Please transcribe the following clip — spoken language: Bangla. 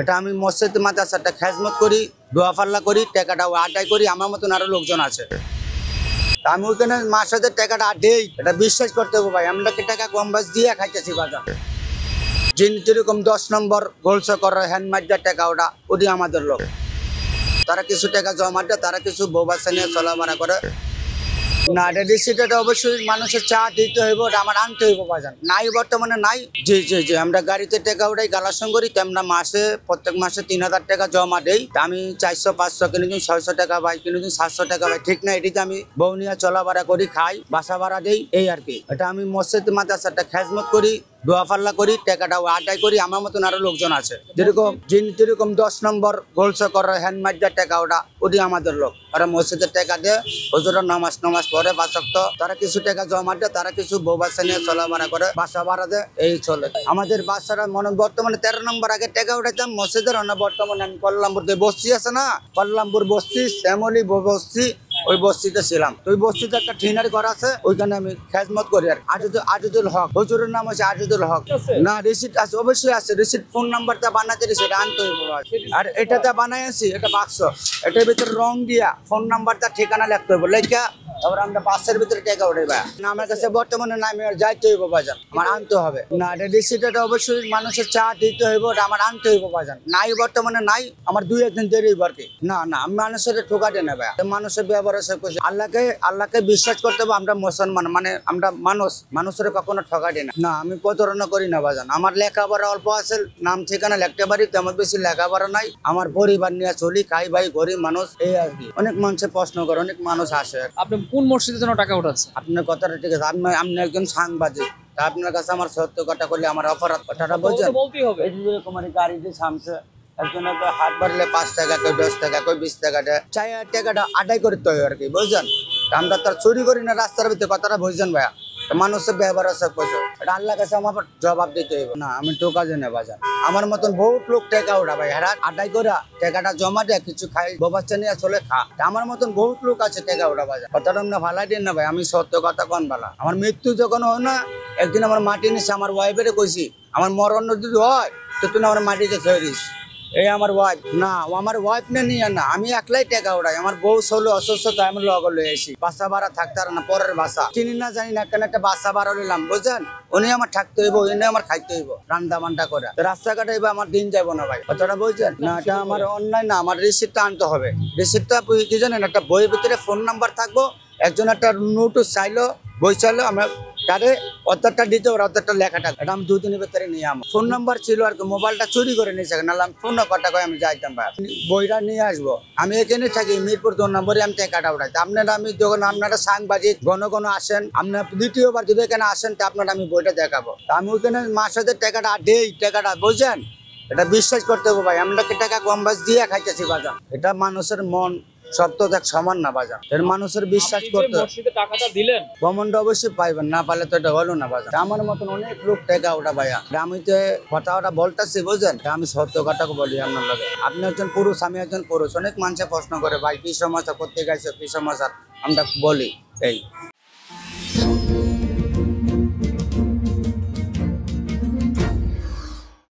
এটা আমি মসজিদ মাদ্রাসাটা খেজমত করি, দোয়া পাল্লা করি, টাকাটা আদায় করি। আমার মতন আরো লোকজন আছে। তা আমি ওখানে মাসের টাকাটা দেই, এটা বিশ্বাস করতে হবে ভাই। আমরা কি টাকা কম বাস দিয়ে খাইতেছি বাজার। যিনি যেরকম 10 নম্বর গোলসা করে হ্যান্ড মার্জার টাকা ওটি আমাদের লোক। তারা কিছু টাকা জমা দেয়, তারা কিছু বউ বাচ্চা নিয়ে চলাফেরা করে। না, এটা রিসিট, এটা অবশ্যই মানুষের চা দিতে হইব, এটা আমার আনতে হইব বাজার। নাই বর্তমানে নাই। জি জি জি, আমরা গাড়িতে টাকা উঠাই, কালেকশন করি। তো আমরা প্রত্যেক মাসে 3000 টাকা জমা দেই। তা আমি 400-500 কিনেদিন, 600 টাকা ভাই কিনেদিন, 700 টাকা ভাই, ঠিক না? এটিতে আমি বউ নিয়ে চলাফেরা করি, খাই, বাসা ভাড়া দেই, এই আর কি। এটা আমি মসজিদ মাদ্রাসাটা খেজমত করি, দোয়া পাল্লা করি, টাকাটা আদায় করি। আমার মতন আরো লোকজন আছে। যিনি যেরকম 10 নম্বর গোলসা করে হ্যান্ড মার্জার টাকা ওটি আমাদের লোক। ওরা মসজিদের টাকা দেয়, হুজুরের নামাজ পড়ে 5 ওয়াক্ত। তারা কিছু টাকা জমা দেয়, তারা কিছু বউ বাচ্চা নিয়ে চলাফেরা করে, বাসা ভাড়া দেয়, এই চলে। আমাদের বাচ্চারা বর্তমানে 13 নম্বর আগে টাকা উঠাইতাম মসজিদের। বর্তমানে আমি কল্যাণপুর বস্তি আছে না, কল্যাণপুর বস্তি, শ্যামলী বস্তি, ওই বস্তিতে ছিলাম। ওই বস্তিতে একটা ঠিনারি ঘর আছে, ওইখানে আমি খেজমত করি। আর আজিজুল হক, হুজুরের নাম হচ্ছে আজিজুল হক। না, রিসিট আছে, অবশ্যই আছে রিসিট। ফোন নাম্বারটা বানাতে রিসিট আনতে হইব। আর এটাতে বানাই আছি, এটা বাক্স, এটার ভিতরে রং দিয়া ফোন নাম্বারটা ঠিকানা লিখতে হইব, লেখা তারপর আমরা বাসের ভিতরে টাকা উঠাইবা। না, আমার কাছে বর্তমানে নাই, আমি যাইতে হইব বাজার, আমার আনতে হবে। না, এটা রিসিট, এটা অবশ্যই মানুষের চা দিতে হইব, এটা আমার আনতে হইব বাজার। নাই বর্তমানে নাই, আমার 2-1 দিন দেরি হইব আর কি। না না, আমি মানুষের ঠোকা দিয়ে নেবে, মানুষের ব্যবহার আল্লাহকে বিশ্বাস করতে হবে। আমরা মুসলমান, মানে আমরা মানুষের কখনো ঠকা দিই না। আমি প্রতারণা করি না বাজান। আমার লেখাপড়া অল্প আছে, নাম ঠিকানা লিখতে পারি, তেমন বেশি লেখাপড়া নাই। আমার পরিবার নিয়ে চলি, খাই, ভাই, গরিব মানুষ, এই আর কি। অনেক মানুষের প্রশ্ন করে, অনেক মানুষ আসে। আপনি কোন মসজিদের জন্য টাকা উঠাচ্ছেন? আপনার কথাটা ঠিক আছে, আপনি একজন সাংবাদিক, তা আপনার কাছে আমার সত্য কথা করলে আমার অপরাধ, কথাটা বলছেন। বলতেই হবে। এই যে রকম গাড়ি দিয়ে সামছে, একজনের হাত বাড়লে 5 টাকা, কেউ 10 টাকা, কেউ 20 টাকা দেয়, চাই টাকাটা আদায় করতে হয় আর কি, বুঝছেন? আমরা তার চুরি করি না রাস্তার ভিতরে, কথাটা বুঝছেন ভাইয়া। মানুষের ব্যবহার আছে প্রচুর, এটা আল্লাহর কাছে আমার জবাব দিতে হইব। না, আমি টোকা জেনে বাজার। আমার মতন বহুত লোক টাকা ওঠা ভাই, হেরা আদায় করে টাকাটা জমা দেয়, কিছু খাই, বাচ্চা নিয়ে চলে খা। আমার মতন বহুত লোক আছে টাকা ওঠা বাজার। কথাটা না ভালাই দিন না ভাই, আমি সত্য কথা কোন বালা। আমার মৃত্যু যখন হয় না, একদিন আমার মাটি নিচ্ছে, আমার ওয়াইফের কইছি, আমার মরণ যদি হয় তো তুই আমার মাটিতে খেয়ে দিস। এই আমার ওয়াইফ না, আমার ওয়াইফ নিয়ে না, আমি একলাই টাকা উড়াই। আমার বউ ষোলো অসুস্থতা, আমি লগল লয়ে আসি, বাসা ভাড়া থাকতে আর না, পরের বাসা চিনি না জানি না, কেন একটা বাসা ভাড়া নিলাম, বুঝছেন? উনি আমার থাকতে হইব, উনি আমার খাইতে হইব, রান্না বান্না করে। রাস্তাঘাটে আমার দিন যাবো না ভাই, কথাটা বলছেন না। এটা আমার অন্যায় না, আমার রিসিপ্টটা আনতে হবে। রিসিপ্টটা কি জানেন, একটা বইয়ের ভিতরে ফোন নাম্বার থাকবো, একজন একটা নোট চাইলো, বই চাইলো, আমরা তারে অর্ডারটা দিতে, ওর অর্ডারটা লেখাটা, এটা আমি 2 দিনের ভিতরে নিয়ে আমার ফোন নাম্বার ছিল আর কি। মোবাইলটা চুরি করে নিয়েছে, নাহলে আমি ফোন কটা করে আমি যাইতাম ভাই। বইটা নিয়ে আসবো, আমি এখানে থাকি মিরপুর 2 নম্বরে, আমি টাকাটা উঠাইতাম। আমি যখন আপনারা সাংবাদিক ঘন আসেন, আপনার দ্বিতীয়বার যদি এখানে আসেন, তা আপনারা আমি বইটা দেখাবো। তা আমি ওখানে মাসের টাকাটা দেই, টাকাটা বুঝছেন? এটা বিশ্বাস করতে হবে ভাই, আমরা কি টাকা কম বাস দিয়ে খাইতেছি বাজার। এটা মানুষের মন সব তো দেখ সমান না বাজার, এর মানুষের বিশ্বাস করতে। মসজিদে টাকাটা দিলেন, কমনটা অবশ্যই পাইবেন, না পারলে তো এটা হলো না বাজার। আমার মতন অনেক লোক টাকা ওটা ভাইয়া, আমি তো কথা বলতেছি, বুঝলেন? আমি সত্য কথা বলি আপনার লগে। আপনি একজন পুরুষ, আমি একজন পুরুষ। অনেক মানুষে প্রশ্ন করে, ভাই কি সমস্যা, করতে গেছে, কি সমস্যা, আমরা বলি এই।